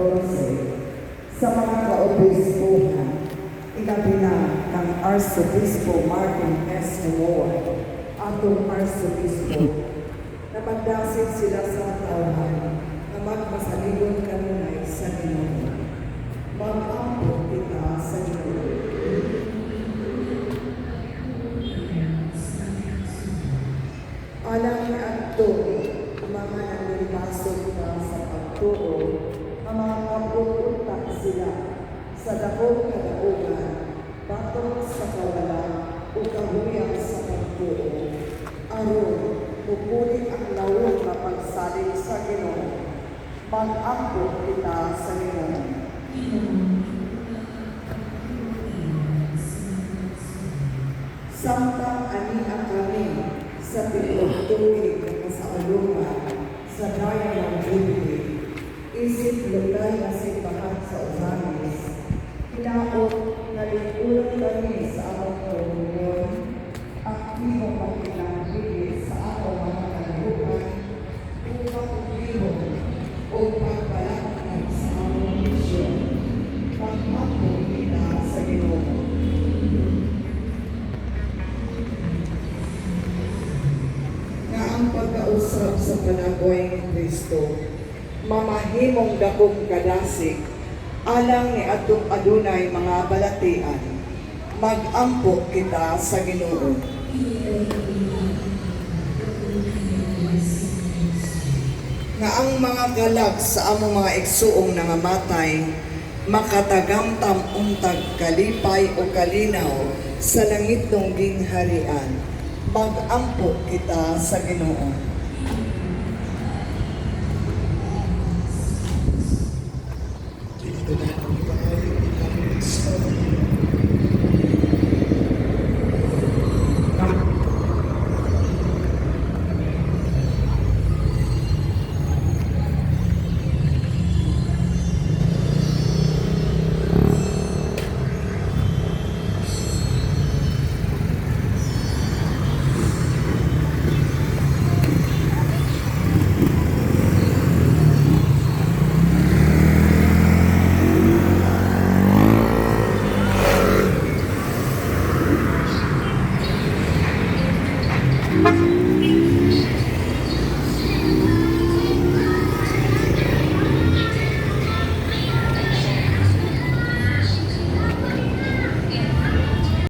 14 sa mga kaobispuhan, ilabi na ng Arsobispo Martin S. Moore, atong Arsobispo, na magdasid sila sa tauhan na magpasaligon kanunay sa Ginoo. Mag-ampot kita sa Ginoo. Alam niya at tuwi, mga nanlimasok na sa pagtuo, ang mga kapupuntak sila sa dakong kadaugan, batong sa kawalan o kahuyang sa pagtuo. Aron, pupulit ang lawong na pagsaling sa Ginoo. Mag-ampot kita sa Ginoo. Samtang aniang kami sa pinagtuwid ng kasaulungan sa daya ng Jubilee, isip lulay na simbahan sa Osamis, hinaot na lingkuran kami sa among komunyon, aktibong pagkinangbigit sa among mga kalahukan, upang ublihon o pagbalakad sa among misyon, pag-ampon kita sa Ginoo. Ang pagkausap sa panagoy ni Kristo, mamahimong dakong kadasig, alang ni atong adunay mga balatian, mag-ampo kita sa Ginoo. Nga ang mga galag sa among mga igsuong nangamatay, makatagamtam untag kalipay o kalinaw sa langit ng gingharian. Mag-ampo kita sa Ginoo.